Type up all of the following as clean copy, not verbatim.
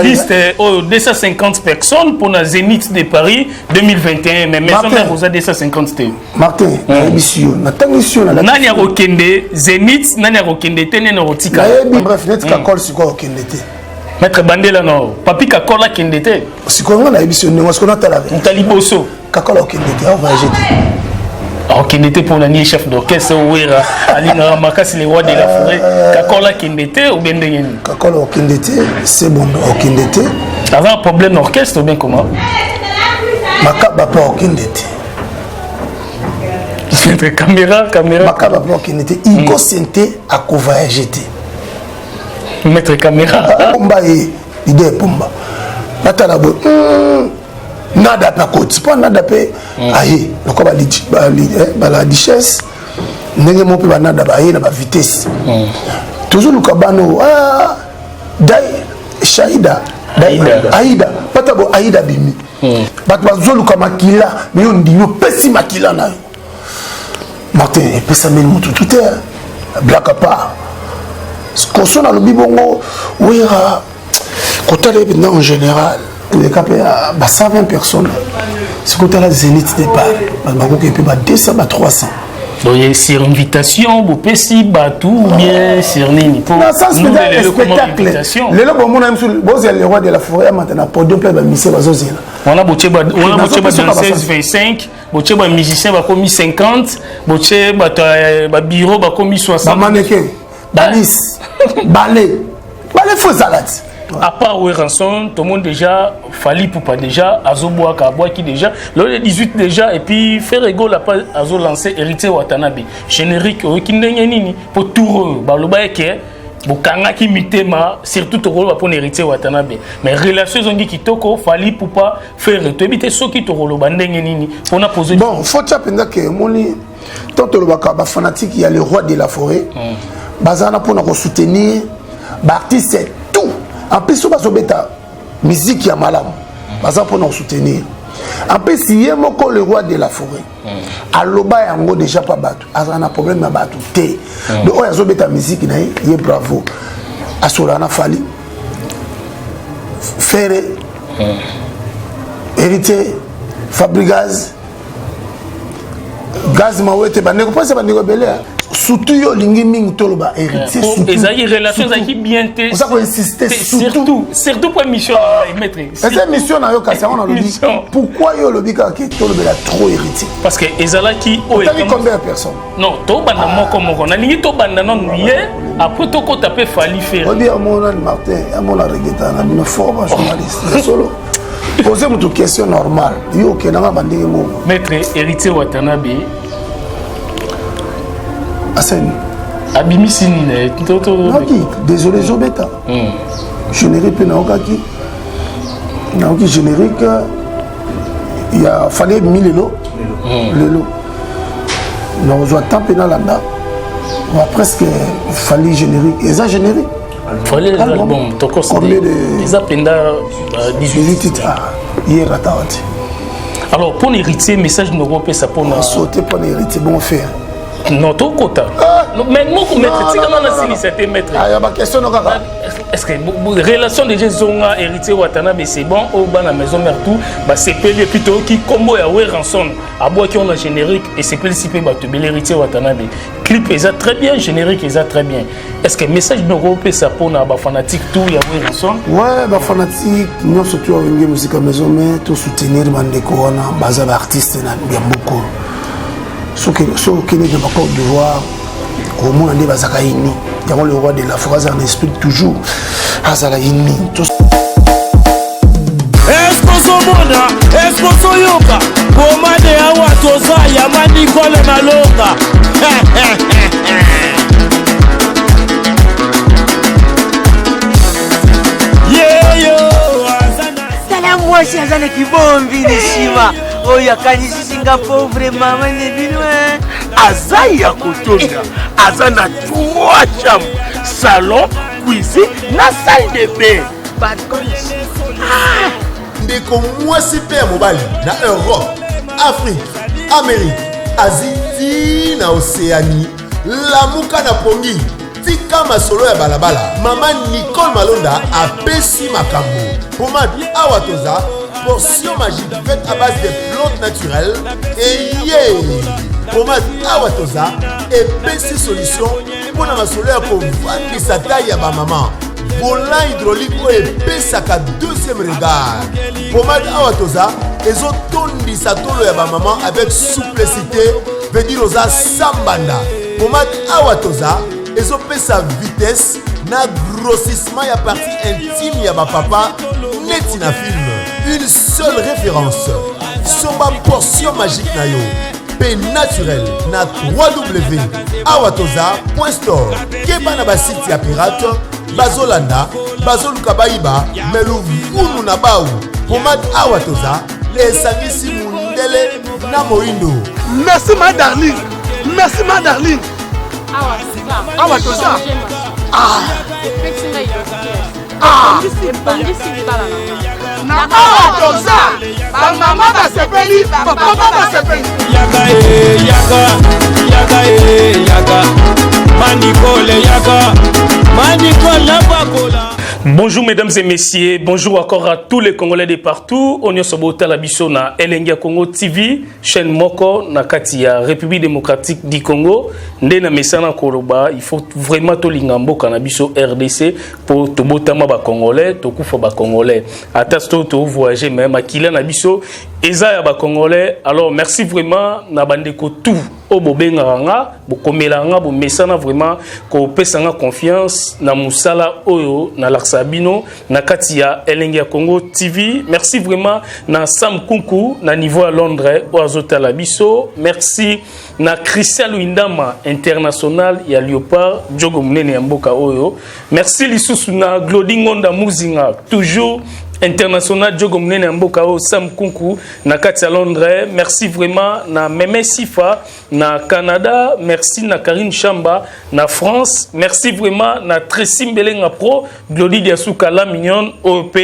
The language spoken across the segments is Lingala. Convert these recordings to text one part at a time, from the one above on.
liste 250 personnes pour la Zénith de Paris 2021. Mais maison mère vous a 250. Martin, émission. Nani a Rokende, Zénith, Nani a Rokende, Tenen Rotika. Bref, net Kakol, c'est quoi Rokende? Maître Bandela, non. Papi Kakol a Kendete. C'est quoi on a émission? Est-ce qu'on a talabé? Taliboso. Kakol a Kendete, on va jeter. Kendete pour la chef d'orchestre, Ouera, Alina Ramakas, les rois de la forêt. Kakola Kendete ou bien Ndengeni? Kakola Kendete, c'est bon, Kendete. Avant un problème d'orchestre ou bien comment? Makaba pas Kendete. Caméra. Makaba pas Kendete. Il faut sentir à Kovaï jeter. Mettre caméra. Pomba et idée Pomba. Natalabo. Nada pas côté, pas nada pas. Aïe, le quoi la richesse. N'est mon peu nada pas aïe la vitesse. Toujours le cabano dai Shaida Aïda pas tabo Aïda bimi. Pas bazolu comme Makila, mais on dit yo pesi Makila na. Martin et pesa men mutu tout est black part. Ce qu'on sonne dans le bibongo, oui quand on est en général. Les capés à 120 personnes. C'est quand la Zénith départ. Il peut pas 200 à 300. Donc sur invitation, vous pouvez si tout ou bien sur Nini. Pour nous, le spectacle. Les lois, on a le roi de la forêt maintenant pour deux plaies de musiciens. On a boché dans 16-25, boché dans musiciens va commis 50, boché dans bureau va commis 60. Mannequin, balis, balai faux salade. À part Ranson, tout le monde déjà, Fali Poupa déjà, Azoboa Kaboa qui déjà, le 18 déjà, et puis Ferrego l'a pas Azo lancé Héritier Watanabe. Générique, Kindenyanini, pour tout, Balobaeke, Bokanga qui mitema, surtout tout rôle pour Héritier Watanabe. Mais relations ont dit Kitoko, Fali Poupa, Ferre, tu habites ceux qui te roulent, Bandenyanini, pour la poser. Bon, faut que tu aies moni, tant que le fanatique, il y a le roi de la forêt, Bazana pour nous soutenir, Baptiste, c'est tout. En plus, si vous avez musique qui est malade, pour nous soutenir. En plus, si vous avez le roi de la forêt, Aloba est déjà pas battu. Il y a un problème à battre. Donc, vous avez la musique, il est bravo. Asolana Fali, Ferré, Héritier, Fabrigaz, Gaz Mawete, vous pensez que vous avez surtout yo lingi mingi toloba héritier surtout et ça y relations qui bien té ça faut insister surtout pour mission maître cette mission na yo kasa on a dit pourquoi yo lobi ka ki toloba trop héritier parce que ezala qui o et combien de personnes non to banda moko moko na lingi to banda non lié après to ko taper Fali faire on dit à mon Martin à mon regrettant na une forme journaliste solo poser une question normale yo ke na bandingi mo maître héritier Watanabe Asen. Abimisini désolé Zobeta. Générique Naokaki. Naoki générique. Il a fallu 1000 lots. Le lot. Nous avons tant pénal là. On a presque fallu générique. Et ça générique. Fallait l'album. Combien de. Ils appellent 18 titres. Hier à Taouati. Alors pour l'héritier, message de l'Europe, ça pour nous. Sauter pour l'héritier, bon faire. Non, tout côté. Mais moi, comme maître, c'est comment on a signé maître. Ah, il y a ma question. Est-ce que relation de Jésus-Zonga, héritier Watanabe, c'est bon, au bas la maison mère tout, c'est pelé plutôt qui combo à Ranson, à bois qui ont un générique et c'est pelé si peu l'héritier Watanabe. Clip est très bien, générique est très bien. Est-ce que message de l'Europe, ça pour nos fanatiques tout, il y a Ranson? Ouais, les fanatiques, nous surtout avec la musique à maison mère, tout soutenir les corona, base artistes, bien beaucoup. Ce qui est de ma Côte d'Ivoire, au moins on est Bazakaïni. Le roi de la forêt en esprit toujours Azalaïni. Est-ce qu'on s'en yoga? Comment de awa toza yamani kole malonga? Salam washi azana kibombi ni shima. Oya kanisi Singapore vraiment mane binwe. Azaya kotonda. Azana 3 chambres, salon, cuisine, na salle de bain. Ndeko mwasi pe mobali na Europe, Afrique, Amérique, Asie, na Océanie, la muka na pongi. tika masolo ya balabala mama Nicole Malonda apesi makambo pomade awa toza portion magique faite à base de plantes naturelles et pomade awa toza epesi solution mpona masolo ya kovandisa taille ya bamama volant hydraulique oyo epesaka deuxième regard pomade awa toza ezotondisa tolo ya bamama avec souplicité veut dire oza sambanda pomade awa toza ezopesa vitesse na grossissement ya partie intime ya bapapa neti na film une seule référence somba portion magique na yo pe naturel na www.awatoza.store keba na basite ya pirate bazolanda bazoluka bayiba meluvunu na bau pomade awatoza esangisi mundele na moindo. Merci ma darling. Merci ma darling. Awatoza. Awatoza. Mama basepeli, papa basepeli. Yaga. Manicole Bakola. Bonjour mesdames et messieurs, bonjour encore à tous les Congolais de partout. On est sur la biso na Elengia Congo TV, chaîne Moko na Katia, République démocratique du Congo. Ndena mesana koloba, il faut vraiment to lingambo kanabiso RDC pour to botama ba Congolais, to kufa ba Congolais. Atasto to voyager même akila na biso eza ya ba Congolais. Alors merci vraiment na bandeko tout. O bobenganga bokomelanga bo mesana vraiment ko pesanga confiance na musala oyo na laksabino na katia Elengia Congo TV. Merci vraiment na Sam Kunku na niveau à Londres o azotala biso. Merci na Christian Luindama international ya Léopard Djogo Munene ya mboka oyo. Merci lisusu na Glodingonda Muzinga toujours international Djogo Munene Mboka o Sam Kunku na Katia Londres. Merci vraiment na Meme Sifa na Canada. Merci na Karine Chamba na France. Merci vraiment na Tracy Mbelenga Pro Glody Diasuka la mignonne OP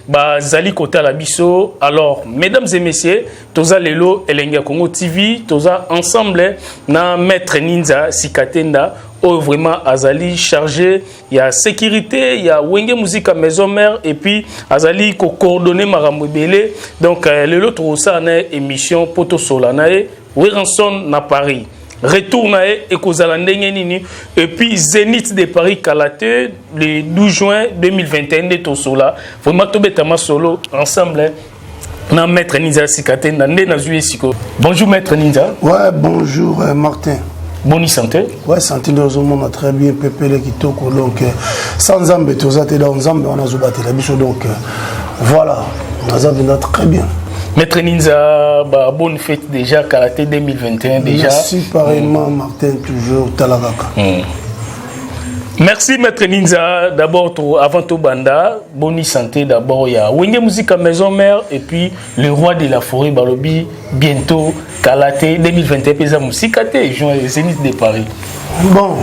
ba zali kota la biso. Alors mesdames et messieurs, toza lelo Elengia Congo TV, toza ensemble na Maître Ninza Sikatenda. Oh, vraiment Azali chargé, il y a sécurité, il y a Wenge Musique à maison mère et puis Azali ko coordonner Marambo Belé. Donc le l'autre ça na émission Poto Solanae, Weranson na Paris. Retour na et kozala ndenge nini et puis Zénith de Paris Kalaté le 12 juin 2021 de Tosola. Vraiment tobetama solo ensemble. Na Maître Ninja Sikate na ndena zué siko. Bonjour Maître Ninja. Ouais, bonjour Martin. Bonne santé. Ouais, santé dans un monde très bien, Pépé qui toque donc sans Zambé, tous athées dans Zambé, on a zoubaté la biche donc voilà, on a zambé très bien. Maître Ninza, bah, bonne fête déjà, Karaté 2021 déjà. Merci pareillement Martin, toujours Talagaka. Merci Maître Ninza, d'abord avant tout banda, bonne santé d'abord, il y a Wenge Musique à maison mère et puis le roi de la forêt Balobi, bientôt Kalaté 2021 pesa musikate juin Zénith de Paris. Bon.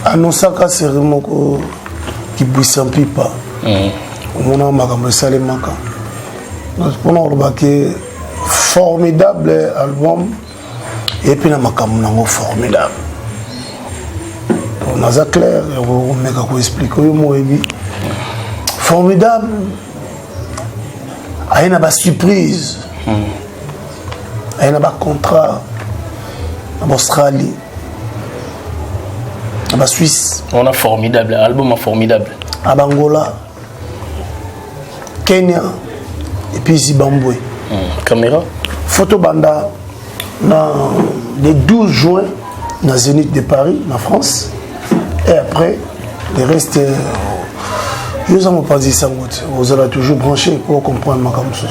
Anosaka Seremoko qui puissant pipa. On a makambo salemaka. Donc pour nous remarquer formidable album et puis na makambo nango formidable. On a clair, on va expliquer formidable. Il y a une surprise. Il y a un contrat en Australie, en Suisse. On a formidable, album formidable. À Angola, Kenya et puis Zimbabwe. Caméra. Photo Banda, le 12 juin, dans Zénith de Paris, en France. Et après, le reste, je ne vous pas dit ça, vous allez toujours brancher pour comprendre ma campus.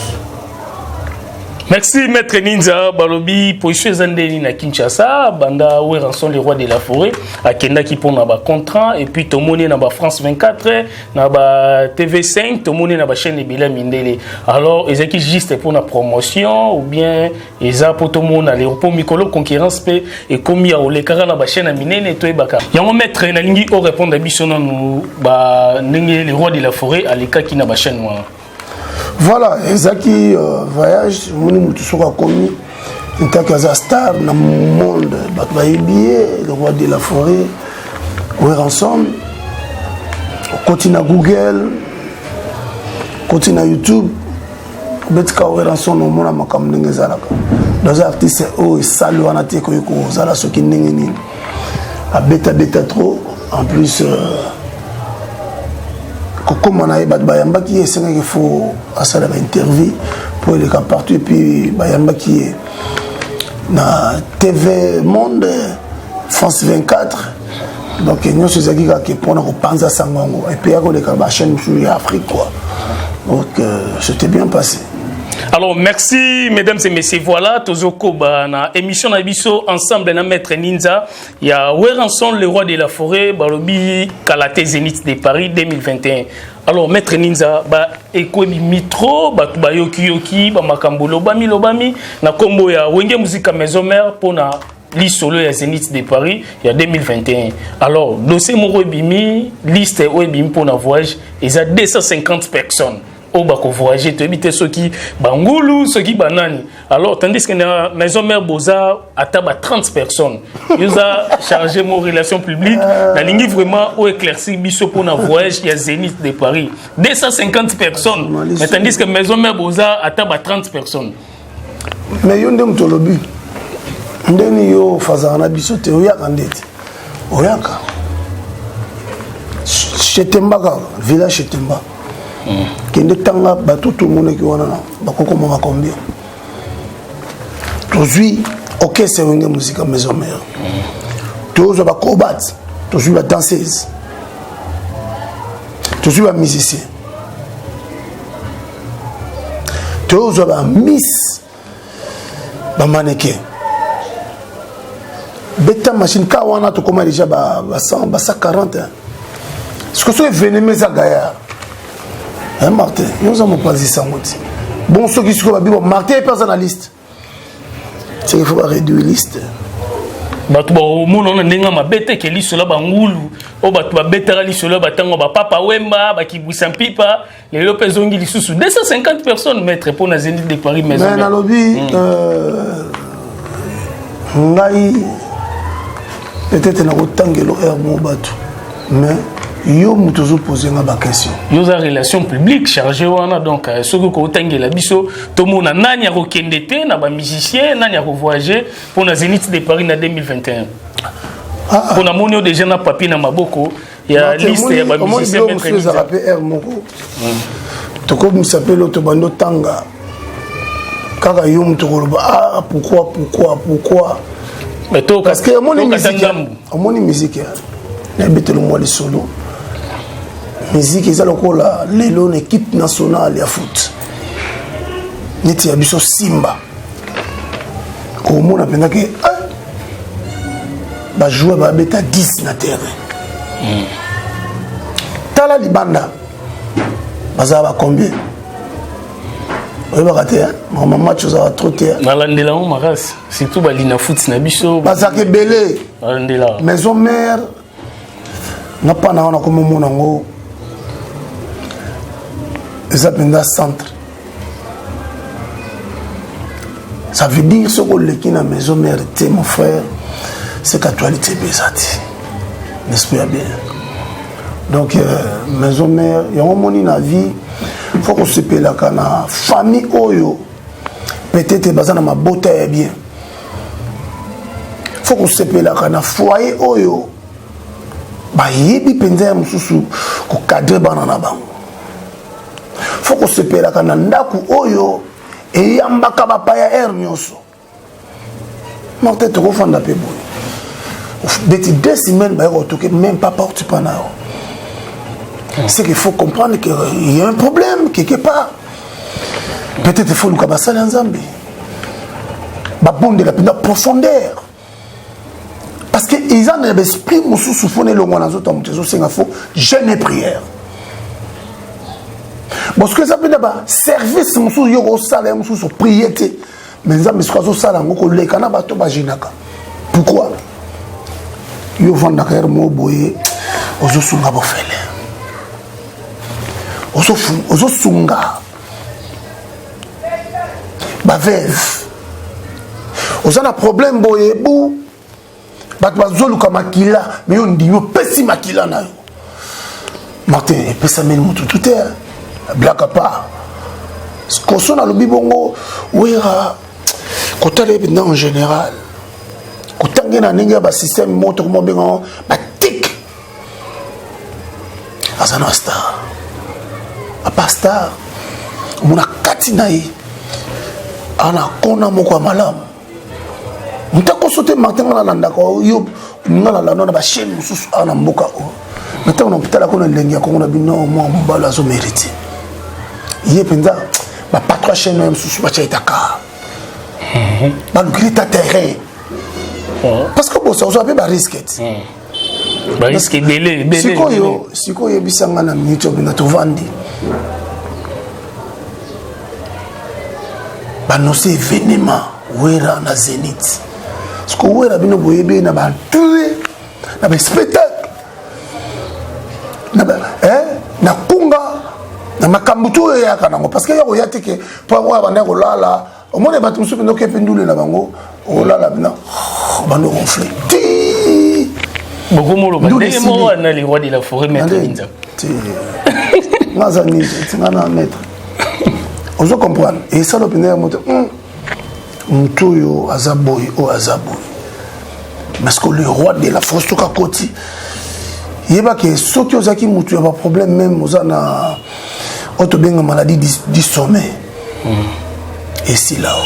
Merci Maître Ninza Balobi pour Zandeni na Kinshasa, banda Weranson le roi de la forêt, à Kenda qui pon na ba contrat et puis tomone na ba France 24, na ba TV5, tomone na ba chaîne de Bila Mindele. Alors, est-ce que juste pour la promotion ou bien eza pour tout monde aller pour Mikolo concurrence pe et comme ya ole kara na ba chaîne na minene to ebaka. Ya mo Maître na lingi o répondre à biso na nous ba ndenge le roi de la forêt à l'éka qui na ba chaîne moi. Voilà, Ezaki voyage, nous sommes commis en tant que star dans le monde, le roi de la forêt, We're ensemble. Continue à Google, continue à YouTube. Betka we're ensemble. On a makam n'engue zalaka. Dans artistes oh salut on a été ko zala ce qui n'engue ni. A beta trop. En plus comme on a eu Bayamba qui est c'est qu'il faut à ça la interview pour les cas partout et puis Bayamba qui est na TV Monde France 24. Donc nous sommes qui pour nous penser à Sangongo et puis avec les chaînes sur Afrique quoi. Donc c'était bien passé. Alors merci mesdames et messieurs, voilà Tozoko na émission Nabiso ensemble na maître Ninza, il y a Weranson le roi de la forêt Balobi Kalaté Zénith de Paris 2021. Alors maître Ninza ba ekobi mitro ba yoki ba makambo lobami na kombo ya Wenge Musica Maison Mère pour na liste ya Zénith de Paris il y a 2021. Alors dossier moro bimi liste webim pour na voyage ils a 250 personnes. Au bas voyager tu éviter ceux qui bangulu ceux qui banani alors tandis que na Maison Mère Boza ataba 30 personnes ils a chargé mon relation publique na lingi vraiment au éclaircir biso pour na voyage il y a Zénith de Paris 250 personnes mais tandis que Maison Mère Boza ataba 30 personnes mais yo ndem tolobi ndeni yo fazana biso te oyaka ndete oyaka Chetemba village Chetemba kende tanga bato tout le monde qui wana bakoko mama combien tozui OK c'est Wenge Musica Maison Mère tozo ba combat tozui ba danseuse tozui ba musicien tozo ba miss ba mannequin beta machine ka wana to koma déjà ba 100 ba 140 ce que c'est venez ça gaillard. Hein, Martin, nous avons pas dit ça. Bon, ceux qui sont là, Martin est personnaliste. C'est qu'il faut pas réduire la liste. Batu ba omono na ndenga mabete ke liso la bangulu o batu ba betera liso la batango ba papa wemba ba kibwisa mpipa les lopezongi lisusu 250 personnes maître pour na Zénith de Paris Maison Mère. Mais na lobby ngai peut-être na kotangelo air mo batu mais yo mutozo poser nga ba question yo za relation publique chargé wana donc ce que ko tangela biso to mona nani ya kokendete na ba musicien nani ya ko voyager pour na Zénith de Paris na 2021 pour na monio déjà na papier na maboko ya liste ya ba musicien maître ni ça rappelle air moko to ko mu s'appelle to bando tanga kaka yo muto ko ah pourquoi mais to parce que mon musique na betelo mo le solo musique ils ont la l'élo équipe nationale ya foot niti ya biso Simba ko mona penda ke ba jouer ba beta 10 na terrain tala libanda bazaba combien oui ba raté maman match za trop terre malandela on maras surtout ba lina foot na biso bazake belé malandela Maison Mère n'a pas na comme mon ango ça pendant centre ça veut dire ce que qui na Maison Mère était mon frère c'est qu'actualité bezati n'est-ce pas bien donc Maison Mère il y a un moment na vie faut qu'on se pèle la famille oyo peut-être bazana ma beauté est bien faut qu'on se pèle la foyer oyo ba yebi penza mususu ko cadre banana bango faut qu'on se pèle kana ndaku oyo e yambaka ba pa ya air nyoso morte to ko fanda pe boy beti 2 semaines ba ko toke même pas porte panao c'est qu'il faut comprendre qu'il y a un problème quelque part peut-être il faut nous kabasa nzambe ba bonde la pena profondeur parce que ils ont un esprit mususu fone longo na zoto mutezo senga fo jeûne et prière parce que ça peut d'abord service mususu yo ko sala mususu prier te mais nzambe siko zo sala ngoko leka na bato ba jinaka pourquoi yo vanda ka mo boye ozo sunga bo fele ozo sunga ba veuve ozo na problème boye bou bato bazoluka makila mais yo ndi yo pesi makila na yo Martin epesa meni mutu tout est blague à part koso na lobi bongo wera kotala ebina en général kotange na ndenge ba système moto ko benga ba tic azana star a pas star mona kati na ye ana kona moko malamu mutako sote Martin na landa ko yo ngala la na ba chaîne mususu ana mboka o maintenant on peut la kona ndenge ya ko na bino mo mbalo azo mériter ye penza ba patron chaîne même mususu ba chaitaka ba lukrita terrain parce que bon ça on ba risquette ba risque belé sikoyo bisanga na minute obina to vandi bannonce événement wera na Zénith parce que wera bino boyebe na ba tuer na ba spectacle na ba na kunga na makambuto ya kanango parce que yako yatike pour moi banda ko lala au moins les bateaux souvent donc pendule na bango o lala bina bando gonfler beaucoup mo lo bandé mo na les rois de la forêt maître Ninja mazani tingana maître on se comprend et ça l'opinion moto mtuyo azaboy o azaboy parce que le roi de la force toka koti yeba ke soki ozaki mutu ya ba problème même ozana auto benga maladie du sommeil et si là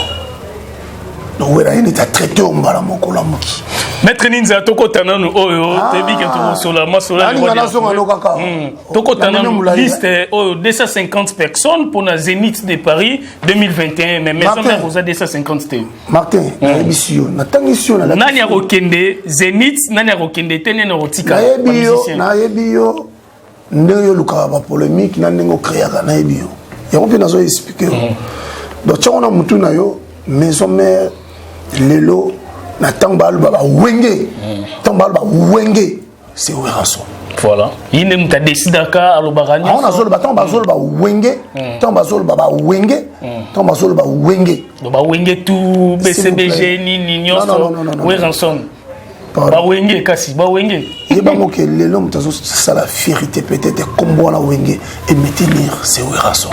donc wera il est traité au mbala moko la moki Maître Ninja toko tananu oyo tebi ke to sola masola toko tananu liste 250 personnes pour la Zénith de Paris 2021 mais maison de Rosa 250 té Martin na ebisio na tangisio na nani ya kokende Zénith nani ya kokende tene na rotika na ebio ndeyo luka ba polémique na ndengo créer na ebio ya ko pina zo expliquer donc tchona mutu na yo maison mère lelo na tambal baba wenge tambal baba wenge c'est Werason voilà il ne m'a décidé ka alobagani on a zolo ba tambal zolo ba wenge tambal zolo baba wenge tambal zolo ba wenge ba wenge tout BCBG ni nyoso Werason ba wenge kasi ba wenge yeba moke lelo mutazo ça la vérité peut-être comme la wenge et maintenir c'est Werason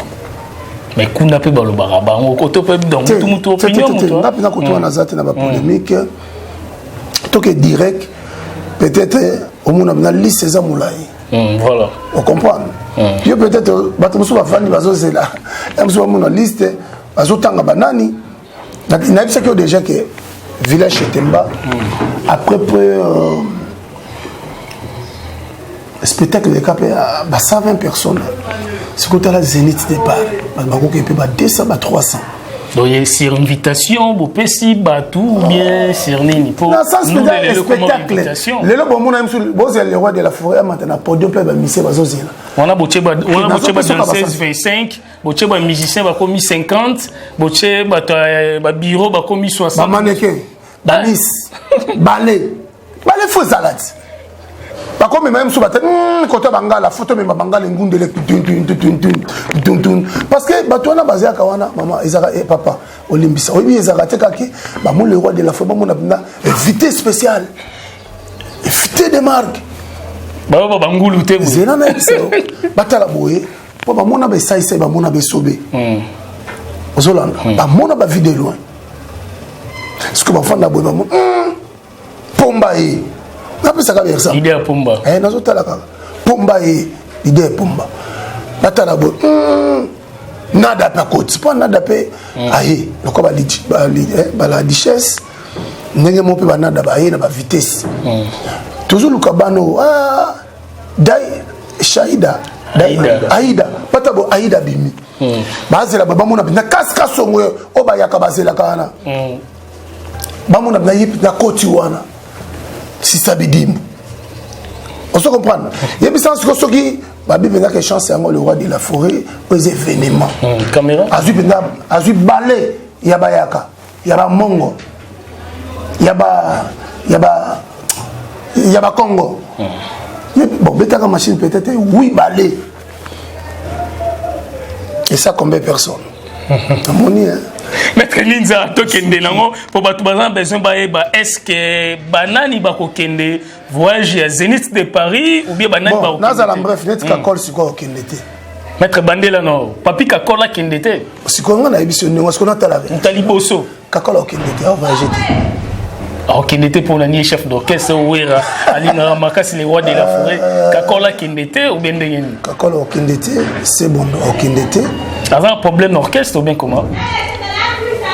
mais kuna pe balobara bango koto pe donc tout opinion muto na pina koto na zate na ba polémique to que direct peut-être au monde na liste za mulai voilà on comprend yo peut-être batuso ba fani bazo zela emso mo na liste bazo tanga banani na bisa que déjà que village Chetemba après spectacle de cap à 120 personnes. C'est quand la Zénith départ, bah 200, 300. Donc il y a sur invitation, vous pessi, tout bien sur nini pour nous le spectacle. Le lobo mon ami sur le roi de la forêt maintenant podium peut misser bazozela. On a boché dans 16 25, boché ba musicien ba commis 50, boché ba bureau ba commis 60. Ba mannequin, balis, ballet faux salade. Par contre, même si on a la photo, mais bangala ngundele parce que batona basé à Kawana, maman, et papa, Olympia, oui, ils ont raté kaki, bah moi le roi de la forêt, mon abna, invité spécial, invité de marque. Bah bangulu te. Zena na eso, batala boye, pour bah mon abé ça bah mon abé sobé. Ozolanda, bah mon abé vidéo loin. Ce que bah fan la boye bah mon, pomba e. Napesa ka versa idée pomba nazotala kaka pomba e idée pomba batala bo nada pa koti po nada pe aye loko ba la richesse ndenge mo pe ba nada ba aye na ba vitesse toujours lukabano dai shaida aida pata bo aida bimi bazela baba mona na kaska songo o ba yaka bazela kana ba mona na yip na koti wana si ça bidim on se comprend il y a bien ce que babi venga que chance le roi de la forêt aux événements caméra azu balé yabayaka yaba mongo yaba Congo bon betaka machine peut-être oui balé et ça combien de personnes amoni Maître Ninza tokende nango pour bato bazan besoin ba est-ce que banani ba ko kende voyage à Zénith de Paris ou bien banani ba ko nazala bref net ka call siko kende te Maître Bandela non papi ka kola kende te siko ngana ebiso ningo siko na tala Taliboso ka call kende te voyage te. Alors qu'il était pour l'année chef d'orchestre Ouera Alina Makas les rois de la forêt Kakola Kindete ou bien Ndengeni Kakola Kindete c'est bon Kindete avant un problème d'orchestre ou bien comment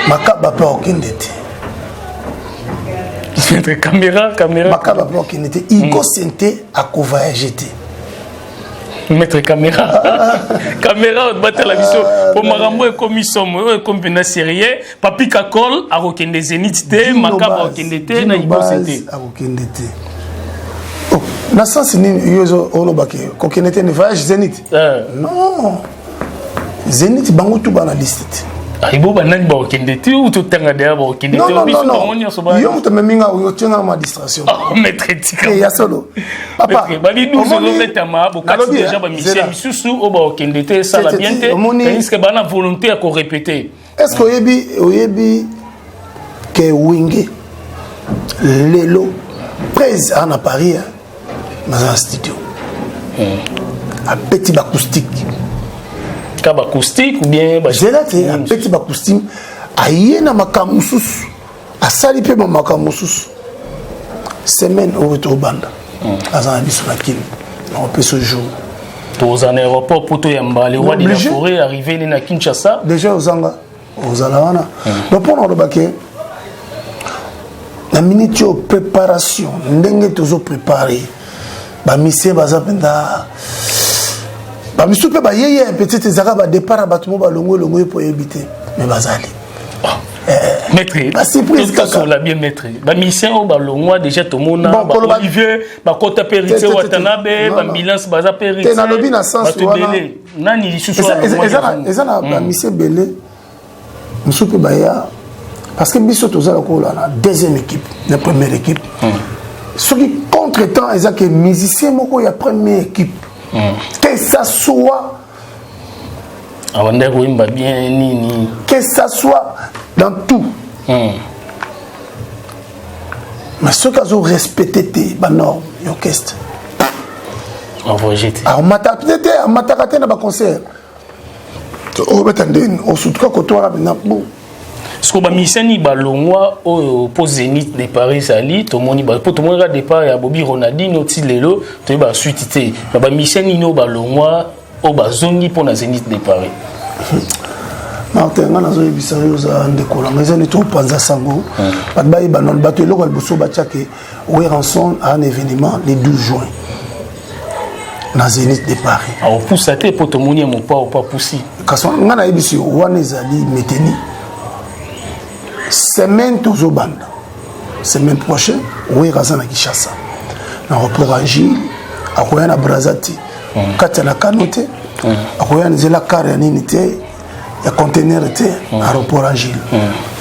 Makaba pas Kindete caméra Makaba pas Kindete il consentait à voyager mettre caméra caméra battre la vision pour marambo et commission comme une série papi kakol a rokende Zénith te makaba rokende na ibo c'était a rokende te oh na sens ni yozo ono bake kokende te ne voyage Zénith non Zénith bango tout bana liste aibo banani ba rokende te ou tout tanga de ba rokende te non yo muta meminga yo tanga ma distraction maître tika ya solo papa bali nous zo mettre ma bokati déjà ba mission susu o ba rokende te ça la bien te est-ce que bana volonté à ko répéter est-ce que oyebi que winge lelo presse en Paris dans un studio un petit acoustique Kaba acoustique ou bien j'ai un petit acoustique ayena makamusus asali pe makamusus semaine au retour banda azana biso na kin on peut ce jour tous en aéroport pour to yamba les rois de la forêt arrivé na Kinshasa déjà aux Alawana donc pour nous baquer la minute de préparation ndenge toujours préparé ba mission baza penda ba mission pe ba yeye peut-être zaka ba départ ba tout ba longo pour éviter mais bazali maître la surprise sur la bien maître ba mission ba longo déjà tout monde ba Olivier ba kota périté Watanabe ba Milance baza périté na lobi na sens wana nani lisusu ezana ba mission belé mission pe ba ya parce que biso tozala ko la deuxième équipe la première équipe ce qui contre-temps est que musicien moko ya première équipe que ça soit bien nini que ça soit dans tout mais ceux qui ont respecté tes normes l'orchestre on va jeter on m'a na ba concert on va tendre au soutien que toi là maintenant ce que bamisani balongwa au pose Zénith de Paris ali to moni ba to moni ga départ ya Bobby Ronaldinho ti lelo to ba suite te ba misani no balongwa o bazongi pour na Zénith de Paris Martin ngana zo ebisari za ndeko la mais ni to panza sango ba ba ba non ba to lokal buso ba tchake Weranson à un événement le 12 juin na Zénith de Paris au poussate pour to moni mon pas poussi kaso ngana ebisi wana ezali meteni semaine toujours banda semaine prochaine oui razana Kinshasa na report Angile akoya na Brazati kati na kanote akoya nzela kare nini te ya conteneur te aéroport Angile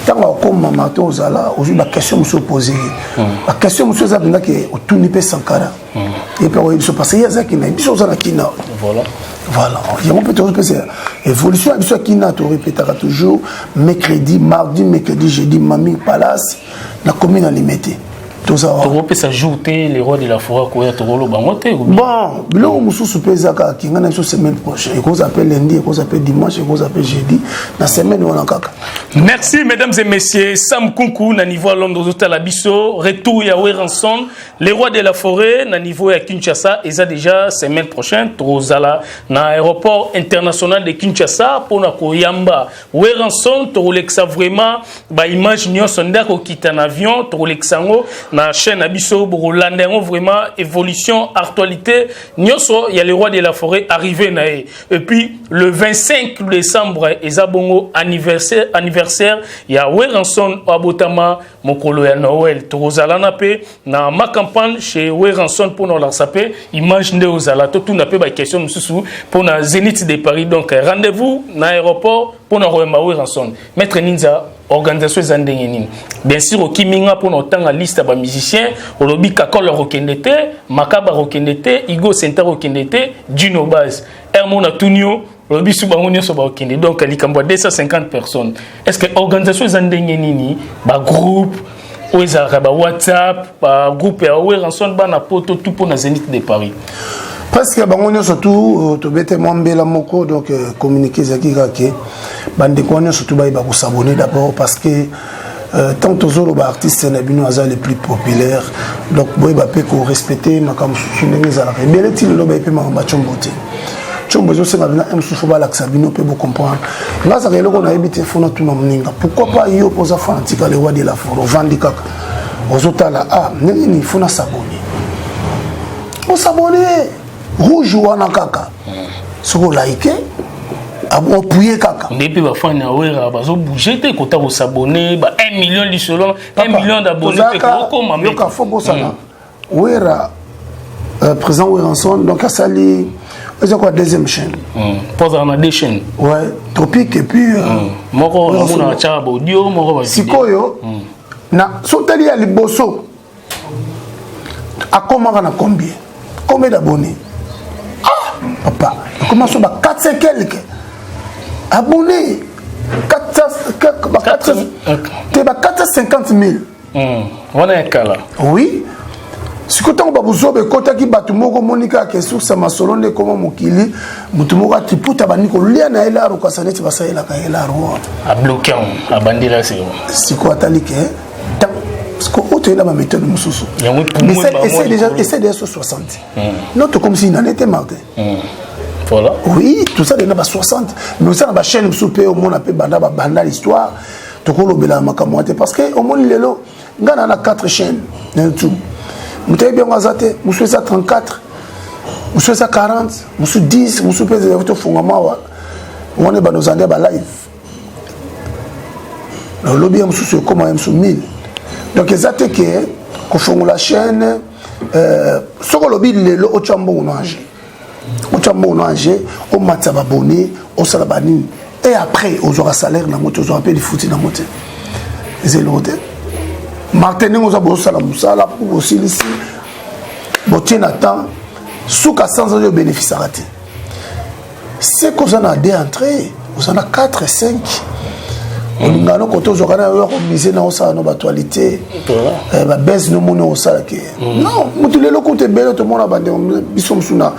tanga comme matin ozala aujourd'hui la question se poser la question se ça benda que otuni pe Sankara et puis oui se passer ya zaki na biso ozala kina voilà il y a un peu de évolution à qui n'a tout répété toujours mercredi mardi mercredi jeudi Mami Palace la commune à limité tout ça peut s'ajouter les rois de la forêt quoi to rolo bangote bon bilo mususu pezaka ki ngana so semaine prochaine et qu'on appelle lundi et qu'on appelle dimanche et qu'on appelle jeudi la semaine on kaka. Merci mesdames et messieurs Sam Kunku na niveau à Londres de la biso retour ya Weranson les rois de la forêt na niveau à Kinshasa et ça déjà semaine prochaine tozala na aéroport international de Kinshasa pour na koyamba Weranson to lexa vraiment ba image nyonso ndako kita na avion to lexango na chaîne abiso bolandengo vraiment évolution actualité nyonso il y a les rois de la forêt arrivé na et puis le 25 décembre ezabongo anniversaire il y a Weranson abotama mokolo ya Noël tozala na pe na ma campagne chez Weranson pour nous lancer image nde ozala to tout na pe ba question mususu pour na Zénith de Paris donc rendez-vous na aéroport pour na Weranson maître Ninza organisation zandengeni bien sûr au kiminga pour notre la liste ba musiciens olobi Kakola rokendete makaba rokendete Igo Center rokendete Dino Baz Hermona Tunio le bisu bango nyoso ba okende donc likambo 250 personnes. Est-ce que organisation zandenge nini ba groupe ou ezaka ba WhatsApp ba groupe ya Owe Ranson ba na poto tout pour na Zénith de Paris? Parce que bango nyoso tout to bete mombela moko donc communiquer zaki kake bande ko nyoso tout ba ko s'abonner d'abord parce que tant aux autres artistes les plus populaires donc boy ba pe ko respecter makam sunenge za la beleti le ba pe makamba chombote chombo zo se ngabina msufu ba la sabino pe bo comprendre nga za lelo ko na ebite fona tout na mninga pourquoi pas yo poza fantika le roi de la foro vandi kaka ozotala nini fona s'abonner on s'abonner rouge wana kaka soko like appuyer kaka depuis ba fan na wera bazo bouger te kota ko s'abonner ba 1 million lisolo 1 million d'abonnés te ko ma yo ka foko sana wera président Weranson donc à sali c'est quoi deuxième chaîne pose en deux chaînes ouais topique et puis moko mona cha ba audio moko ba sikoyo na sotali ya liboso akomaka na combien d'abonnés papa comment ça ba 400 quelques abonnés 450 000 on est kala oui si quand on va vous sauver quand qui batu moko monika ke sur sa masolonde comme mokili mutu moko tiputa baniko lia na ela ro kasaneti basaela ka ela ro a bloqué a bandira c'est si quoi talike parce que autre là ma méthode mususu c'est déjà 60 non comme si il en était marre voilà oui tout ça déjà 60 mais ça na chaîne musupe au monde appelle banda l'histoire to ko lobela makamwate parce que au monde lelo ngana na 4 chaînes tout Mouté bien gazate, monsieur ça 34, monsieur ça 40, monsieur 10, monsieur pèse de votre fondement. On est dans nos années live. Le lobby monsieur comment monsieur 1000. Donc exacte que qu'on fait la chaîne sur le lobby le ochambo on ange. Ochambo on ange, on matza abonné, on salabani et après on aura salaire na moto, on aura payer du foot na moto. C'est l'autre. Martin nous a besoin de la pour aussi ici. Botien attend sous 400 ans de bénéfice à rater. C'est qu'on en a deux entrées, on en a 4 et 5. On a nos côtés, on a misé dans sa actualité. La baisse de mon au salaire. Non, nous les locaux de belle, tout le monde a bandé. Ils sont sous na.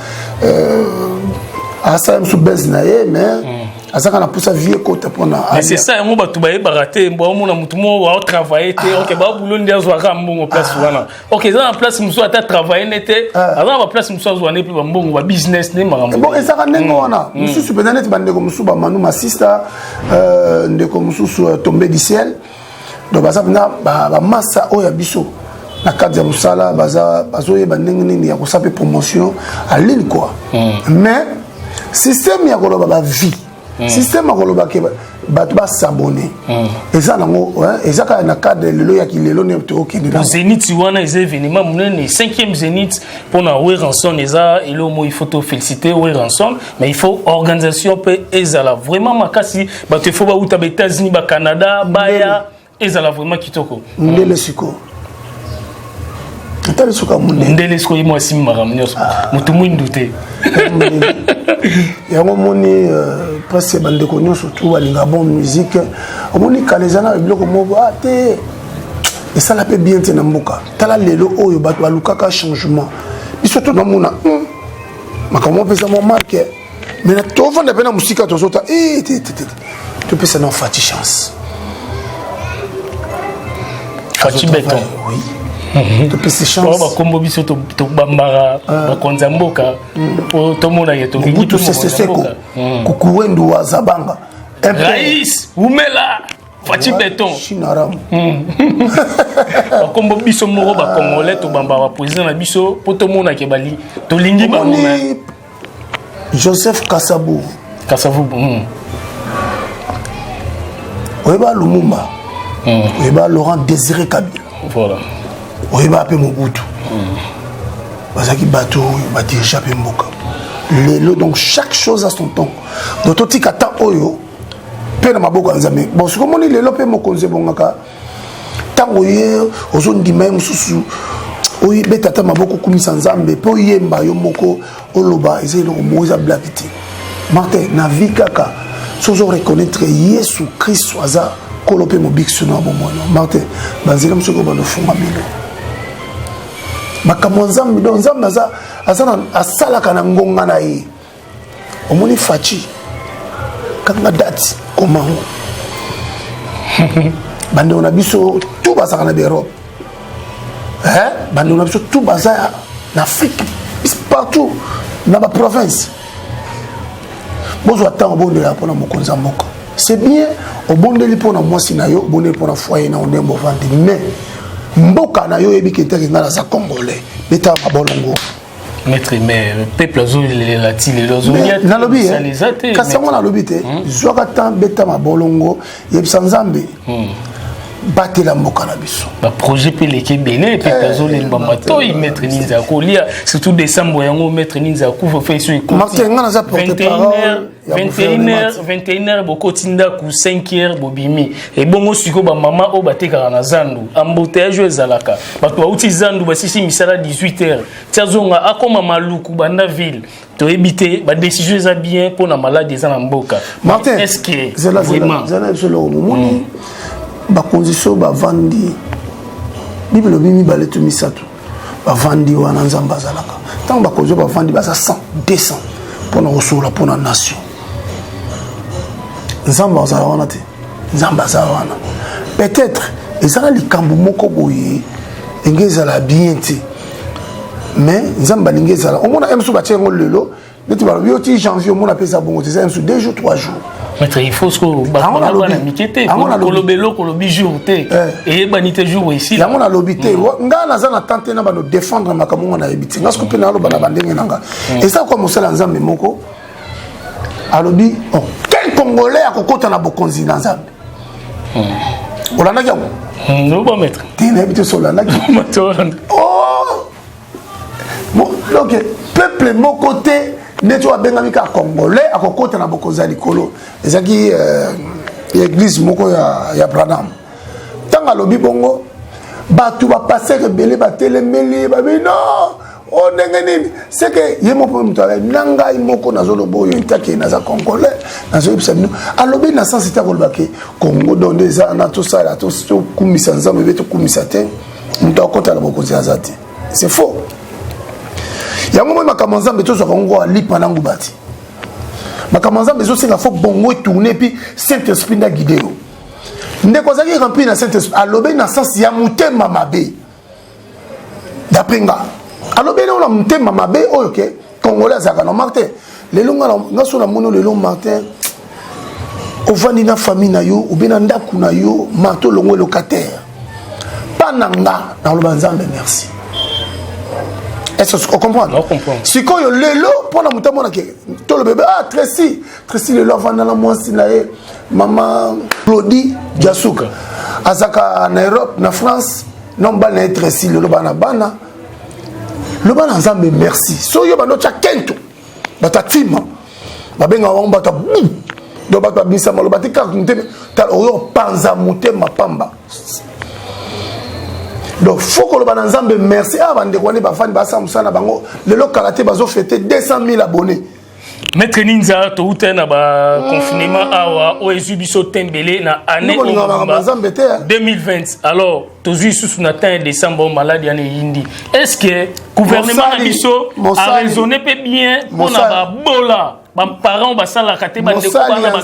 À ça, nous baisse naé, mais. Mais c'est ça, on va tout barater, on va travailler, ok, bah boulot n'y a pas bon place voilà. Ok, dans la place nous soit travailler n'était, avant la place nous soit joindre puis bon va business n'est pas bon. Et ça quand on a, nous sommes peut-être bande comme nous Manu ma sister, de comme nous tombé du ciel. Donc ça vient bah massa oya biso. Na cadre musala baza bazoye bandenge ni ya ko sape promotion à ligne quoi. Mais système ya ko ba vie. Système akoloba ke bato ba s'abonner et ça nango et ça ka na cadre lelo ya kilelo ne to okende na Zénith wana les événements monene 5e Zénith pour na Owe Ranson eza elo mo il faut te féliciter Owe Ranson mais il faut organisation pe ezala vraiment makasi bato faut ba uta ba États-Unis ba Canada baya ezala vraiment kitoko ndele siko atali suka ndele siko moi simara mnyoso mutu mwindute yango moni presque bande konyo surtout balinga bon musique omoni kalezana biloko mo te et ça la peut bien te na mboka tala lelo oyo bato balukaka changement biso to na mona makambo pesa mo marque mais na to vanda pena musika to sota tu peux ça non fati chance fati béton oui to pesa chance ba kombo biso to bambara ba konzamboka po to mona yeto butu seseko kukuwendu wa zabanga rais umela fati béton chinaram ba kombo biso moko ba congolais to bambara président na biso po to mona ke bali to lingi ba mona Joseph Kasavu Oyeba Lumumba Oyeba Laurent Désiré Kabila voilà Oyeba pe Mobutu bazaki bateau ba dirige pe mboka lelo donc chaque chose a son temps donc toti kata oyo pe na maboko nzambe bon ce comme on lelo pe mokonze bongaka tango ye ozondima mususu oyi betata maboko kumisa nzambe pe oyemba yo moko oloba ezelo moza blakiti Martin, na vie kaka, si vous reconnaître Jésus Christ, aza kolopé mo big suna bon mono. Martin, banzela msoko ba no funga milo. Makamonzambi don nzambe aza asala kana ngonga na ye. Omoni fachi. Kanga date comment. Bande on a biso tout basa kana d'Europe. Bande on a biso tout basa en Afrique, partout dans la province. C'est bien au bon délai pour moi si nayo bon délai pour foyer na on est mauvais mais mboka na yo ebi kete na za congolais beta bolongo maître mais peuple azul la tile lozonia na lobi kasi mo na lobi te zwaka tan beta bolongo yebisa nzambe batela mboka na biso ba projet peleke belé peuple azul en mato y maître ninza kolia surtout décembre yango maître ninza ko fait sur écoute 21h bokotinda ku 5h bobimi et bongo siko ba mama o bateka na zandu embouteillage ezalaka bato bauti zandu basisi misala 18h tiazonga akoma maluku banda ville to ebité ba décision za bien pour na malade za na mboka Martin est-ce que vraiment zela mumuni ba condition ba vandi bible bimi baletu misatu ba vandi wana nzamba zalaka tant ba kozo ba vandi ba 100 200 pour na ressources pour la nation. Nzamba wana te. Nzamba wana. Peut-être ezala likambo moko boye engezala bien te. Mais nzamba lingezala. On mona emsu batyengo lelo, neti ba bioti janvier on mona pesa bongo te emsu 2 jours 3 jours. Maître il faut que ba na mikete kolobelo kolobi jour te et banité jour ici. Ya mona lobité nga naza na tenter na ba no défendre makamunga na ebiti. Nga skope na lo bana bandenge nanga. Et ça comme osala nzambe moko alobi oh quel congolais a kokota na bokonzi na nzambe olanda kya no ba maître tina ebite solanda oh donc peuple moko te neto abengami ka congolais a kokota na bokonzi ya likolo ezaki église moko ya Branham tanga lobi bongo batu ba passer rebelle ba telemeli ba non oh nengeni c'est que yemo po mutale nanga imoko nazolo boyo intake naza congolais nazo ibsanu alobi na sens ita kolbake Congo donde za na to sala to kumisa nzambe beto kumisa te mutokota la bokozi azati c'est faux yango mo makamanzambe to zo kongo alipa nangu bati makamanzambe zo singa fo bongo tourner puis Saint-Esprit na guidéo ndeko zaki rempli na Saint-Esprit alobi na sens ya mutema mabe d'après nga alors bien on a monté mama bé OK congolais ça quand Martin les longs nga so na mono le long Martin au vandi na famille na yo ou bien ndaku na yo marteau longo locataire pananga dans le banzambe merci est-ce que vous comprenez si quand yo lelo pour na mutambo na ke to le bébé Tracy le lo vanda na mwasi na ye maman Claudie Diasuka azaka na Europe na France non ba na Tracy le lo bana le ban ensemble merci so yo bano cha kento bata tima babenga wa mbata do bata bisa malo batika kunte tal oyo panza mutema pamba donc faut que le ban ensemble merci avant de connait ba fan ba samsana bango le lo karaté bazo fêter 200 000 abonnés. Maître Ninza to utena ba confinement awa o ezubiso tembele na année 2020 alors tozu sous na temps décembre maladie ane yindi est-ce que gouvernement na biso a raisonné peu bien pour na ba bola ba parents ba sala kate ba de ko ba ba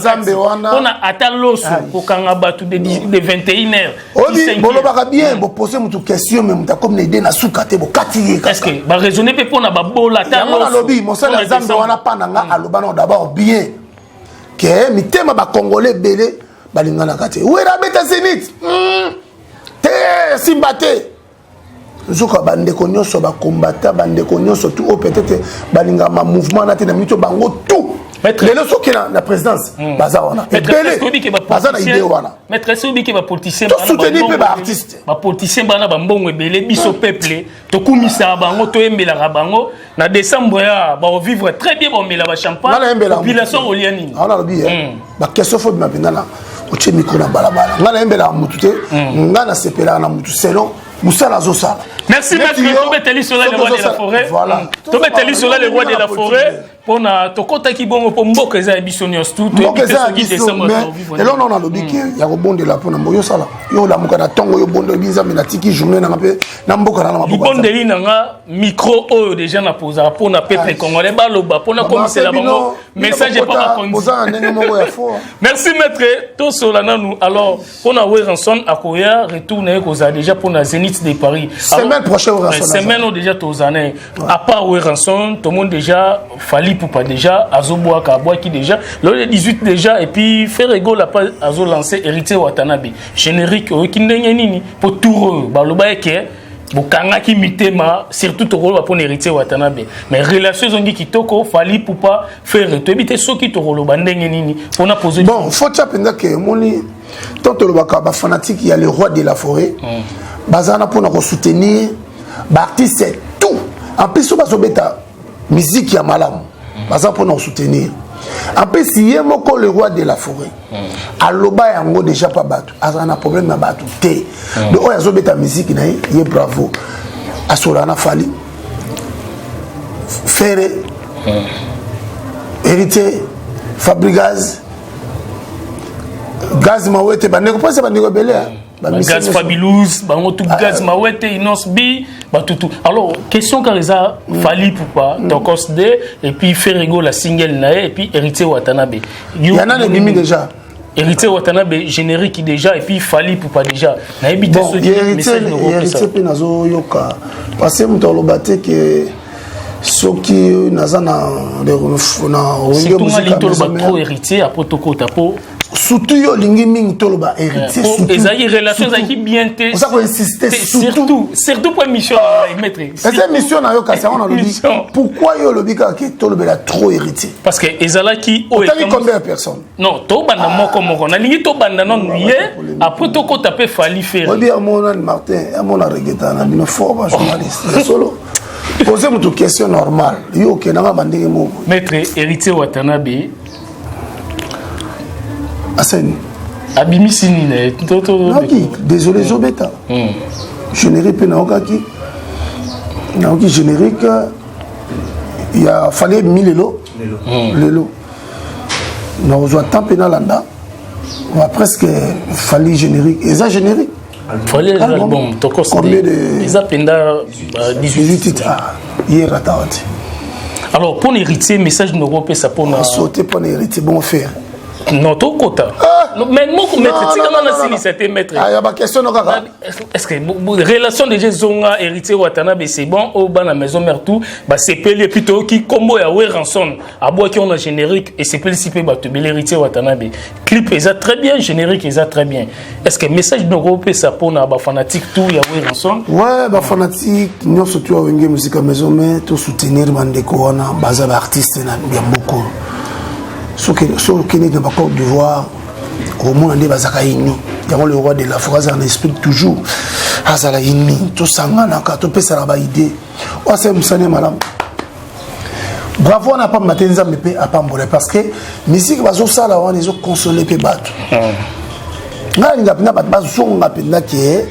on a ataloso ko kanga batu de 21h obi bolo ba bien bo poser mutu question mais muta comme ne na sukate bo katiye est-ce que ba raisonner peu pour na ba bola ataloso lobi mosala zambe wana pananga alobana d'abord bien que mitema ba congolais belé balingana kate wera beta zenit te simbate Zoka bande konyoso ba combattant bande konyoso tout au peut-être balinga ma mouvement na te na mito bango tout maître le soki na présidence bazawana bazana idée wana maître sobi ke ba politicien ba soutenir pe ba artiste ba politicien bana ba mbongo ebele biso peuple to kumisa bango to embela bango na décembre ya ba vivre très bien ba mbela ba champagne population oliani ala lobi ba question faut ma pinana o che micro na balabala ngala embela mutu te ngana sepela na mutu selon Moussala Zosa. Merci maître. Tobeteli Sola le roi de la forêt. Voilà. Tobeteli Sola le roi de la forêt. pona tokota ki bongo po mboka eza biso nyos tout mboka eza biso mais elon on a lobiki ya kobondela pona mboyo sala yo la muka na tongo yo bondo binza mais na tiki journée na ngape na mboka na maboko bondeli nanga micro oyo déjà na posa pona peuple congolais baloba pona komisela bango message pas posa ndenge moko ya fort. Merci maître to solana nous alors pona Weranson akoya retourner koza déjà pona Zénith de Paris semaine prochaine Weranson semaine déjà tozane à part Weranson tout le monde déjà Fali Poupa déjà azoboa kabwa qui déjà le 18 déjà et puis Ferrego la pas azo lancé héritier Watanabe générique qui ndenge nini pour tout baloba eke bokanga ki mitema surtout tokolo pour héritier Watanabe mais relation zongi kitoko Fali Poupa faire to ebité soki tokolo bandenge nini pour na poser bon faut tu apprendre que moni tant le baka ba fanatique il y a le roi de la forêt bazana pour nous soutenir ba artiste tout en plus so bazobeta musique ya malamu bazana pour nous soutenir en plus si y moko le roi de la forêt aloba yango déjà pas bato azana problème na bato té de oya zobeta musique na ye bravo asolana Fali Ferré héritier Fabrigaz Gaz Mawete bandeko pose bandeko belé Gaz Fabilouz bango tout Gaz Mawete Inos Bi tout alors question Karisa Fali Poupa Tokos D et puis Ferrego la single nae et puis héritier Watanabe il y en a des déjà héritier Watanabe générique déjà et puis Fali Poupa déjà na ebité ce héritier pe nazo yoka parce que muto lobate que soki nazana na c'est tout mal trop héritier à protocole tapo surtout yo lingi mingi toloba héritier surtout ezali relation ezali bien té on ça faut insister surtout pour mission maître cette mission na yo kasi on a dit pourquoi yo lobika ke tolobela trop héritier parce que ezala qui o est combien de personnes non to banda moko na lingi to banda non yé après to ko taper Fali faire on dit à mon Martin à mon regrettant na bino fort ba journaliste solo posez une question normale yo ke na bandenge mo maître héritier Watanabe Asen. Abimisini désolé Zobeta. Générique Naokaki. Naoki générique. Il a fallu 1000 lots. Lelo. Nous avons tant pénalanda. On a presque fallu générique. Et ça générique. Fallait l'album. Combien de. Ils appellent 18 titres. Hier à Tarati. Alors pour héritier, message de l'Europe, ça pour nous. Sauter pour héritier, bon faire. Non, tout quota. Mais moi, maître, si on a c'était maître. Ah, il y a ma question. Est-ce que relation de Zonga héritier Watanabe c'est bon au bas la maison mère tout bah c'est pelé plutôt qui combo ya Weranson à bois qui on a générique et c'est pelé si peu bah tu l'héritier Watanabe clip est très bien générique est très bien est-ce que message de l'Europe ça pour na ba fanatique tout ya Weranson ouais bah fanatique nous surtout avec musique à maison mais tout soutenir bandeko wana baza ba artiste na bien beaucoup ce qui n'est pas Côte d'Ivoire au moins on est bazaka ini yamo le roi de la forêt en explique toujours azala ini to sangana ka to pesa na ba idée o c'est musane malam bravo on n'a pas matenza mepe apambole parce que musique bazo sala wana izo consoler pe bato nga ninga pina bat bazo nga pina ke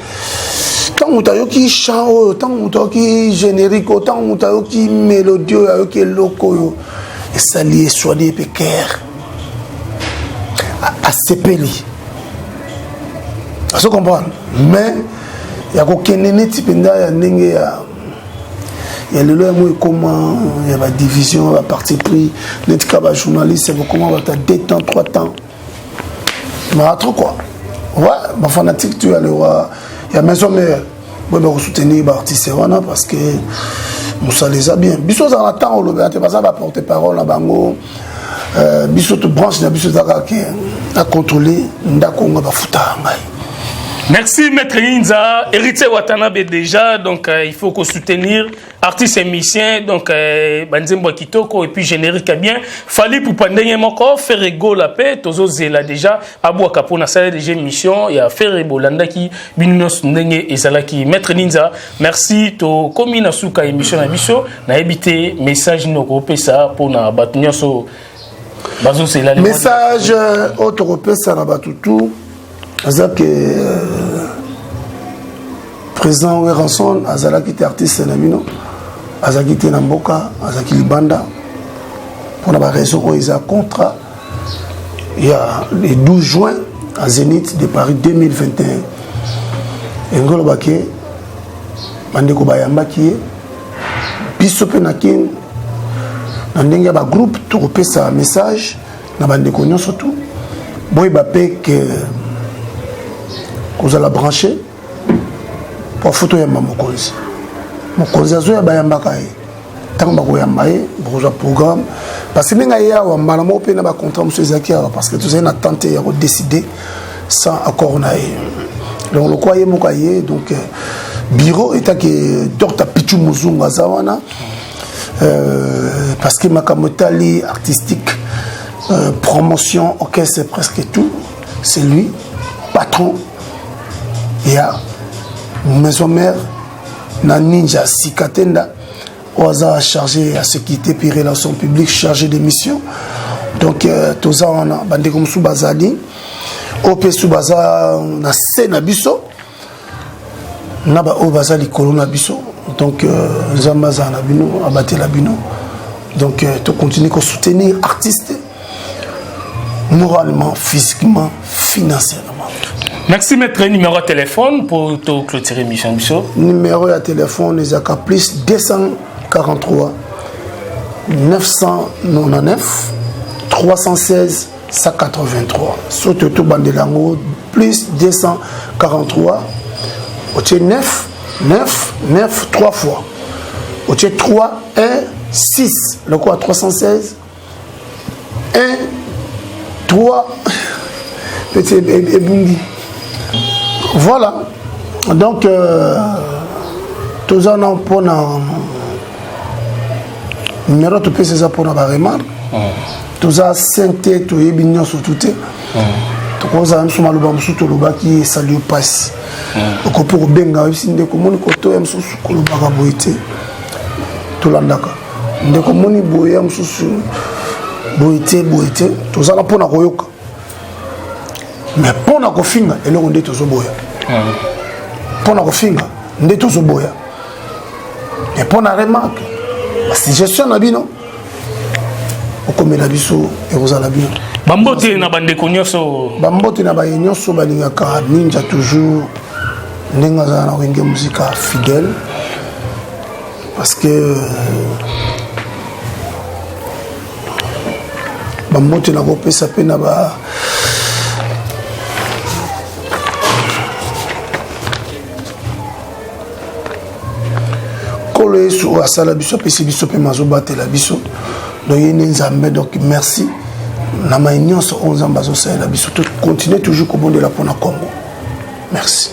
tant mutayoki chant tant mutayoki générique tant mutayoki mélodie yoki loko yo et ça lié soigné pe cœur à sepeli à se comprendre mais il y a aucun type de il y a le loi comment il y a la division la partie pris net caba journaliste c'est comment va ta 2 temps 3 temps mais trop quoi ouais ma fanatique tu as le roi il y a maison mère moi je soutenir l'artiste parce que Moussa les a bien biso dans la temps le pas ça va porter parole à bango biso te branche na biso à contrôler ndakonga ba futa ngai. Merci maître Inza, héritier Watanabe déjà donc il faut qu'on soutenir artistes et musiciens donc Banzembo Kitoko et puis générique bien Fali Poupa ndenge moko Ferrego la paix tozo zela déjà abwa kapona salle déjà mission il y a Ferrego landaki binos ndenge ezalaki maître Inza merci to komi na suka émission na biso na ebité message noko pesa pona batunyoso bazo zela message autre pesa na batutu azak président Weranson azala qui était artiste na mino azaki te na mboka azaki libanda pour la raison où ils ont un contrat. Il y a le 12 juin à Zénith de Paris 2021. Et Ngolo Baké, Mandeko Bayamba qui est, Bisope Nakin, Nandenga ba groupe, tout repère ça message, Nabandeko Nyon surtout. Boy Bapé que vous allez brancher pour photo ya Mokonzi. Mokonzi azo ya Bayamba Kaye. Tant que Bayamba ye, pour programme. Parce que les gens ont un contrat parce que tous ont tenté de décider sans accord. Donc le croyez mon cahier donc bureau est que Dr Pichu Muzunga Zawana parce que ma kamotali artistique promotion ok c'est presque tout c'est lui patron il y a maison mère na ninja Sikatenda Oza chargé à ce qui était puis relations publiques chargé de mission donc tout ça on a bandé comme sous bazali op sous baza na scène biso na ba o bazali kolona biso donc zamaza na bino abaté la bino donc tu continues à soutenir artistes moralement physiquement financièrement. Merci maître, numéro de téléphone pour te clôturer mission biso. Numéro de téléphone les a plus 243 999 316 183. Surtout tout bandelango plus 243 au 9 9 9 3 fois. Au 3 1 6 le quoi 316 1 3 petit ebungi. Voilà. Donc tout ça on pour numéro tu peux ça pour la remarque tout ça synthé tout est bien sur tout est tout ça nous sommes le bambou tout le bas qui salut passe au pour benga aussi de commune koto em sous le bas boité tout l'andaka de commune boya em sous boité tout ça là pour na koyoka mais pour na kofinga et le on dit tout ça boya pour na kofinga ndé tout ça boya et pour na remarque si gestion na bino comme la biso et vous allez bien bambote na bande konyoso bambote na ba nyonso balingaka ninja toujours ndenga za na wenge musica fidèle parce que bambote na ko pesa pena ba kolo sur à sala biso pesi biso pe mazo battre la biso donc merci na ma nyonso 11 ans bazo ça la biso continuer toujours comme de la pour na Congo merci.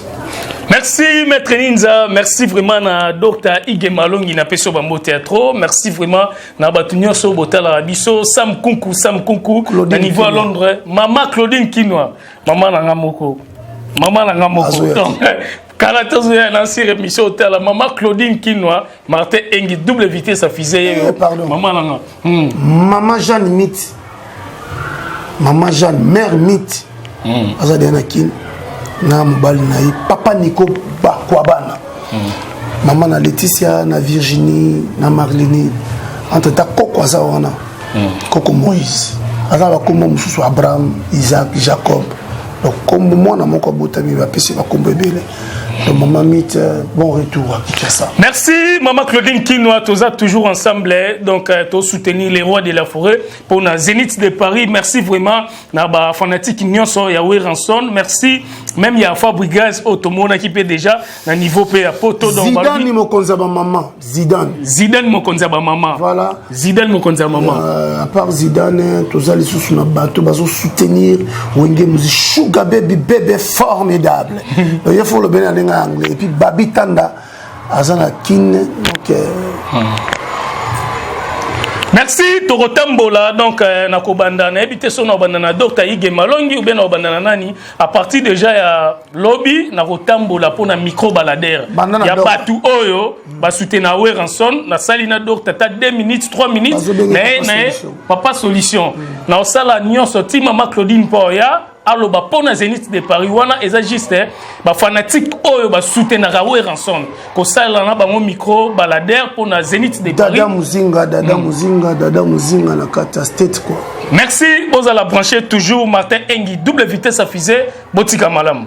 Merci maître Ninza, merci vraiment na Dr Ige Malongi na peso bambo théâtre, merci vraiment na batunyo so botala biso Sam Kunku na niveau à Londres, maman Claudine Kinwa, maman na ngamoko. Caractère à l'ancienne émission hôtel, maman Claudine Kinwa, Martin Engi, double vitesse à fusée. Pardon. Maman Langa. Maman Jeanne Mythe. Maman Jeanne, mère Mythe. Azadena Kin. Na Mobali Naï. Papa Nico Bakwabana. Maman na Laetitia, na Virginie, na Marlene. Entre ta Coco Azawana. Coco Moïse. Azawa comme Moussou Abraham, Isaac, Jacob. Donc comme moi na moko botami va pesi va kombebele. Donc maman Mythe, bon retour à Kinshasa. Merci maman Claudine Kinwa, tous toujours ensemble donc to soutenir les rois de la forêt pour na Zénith de Paris. Merci vraiment na ba fanatique nyonso ya Ranson. Merci même ya Fabrigas Otomona qui peut déjà na niveau pe à poto donc Zidane ni mokonza ba maman. Zidane mokonza ba maman. Voilà. Zidane mokonza maman. À part Zidane, tous les sous na bateau bazo soutenir Wenge musique Sugar Baby bébé formidable. Il faut le bien en anglais et puis Babi Tanda azana kin donc merci Torotambola donc nakobanda na habité son na Dr Ige Malongi ou bien na bandana nani à partir déjà ya lobby na Rotambola pour na micro baladère ya batu oyo ba soutenir Ranson na salina Dr tata 2 minutes 3 minutes mais papa solution na sala nyonso ti maman Claudine Poya aloba pona Zénith de Paris wana eza juste ba fanatique oyo ba soutenir Raoul Ranson ko sala na bango micro balader pona Zénith de Paris dada muzinga na kata state quoi. Merci aux à la brancher toujours Martin Engi double vitesse à fusée botika malam.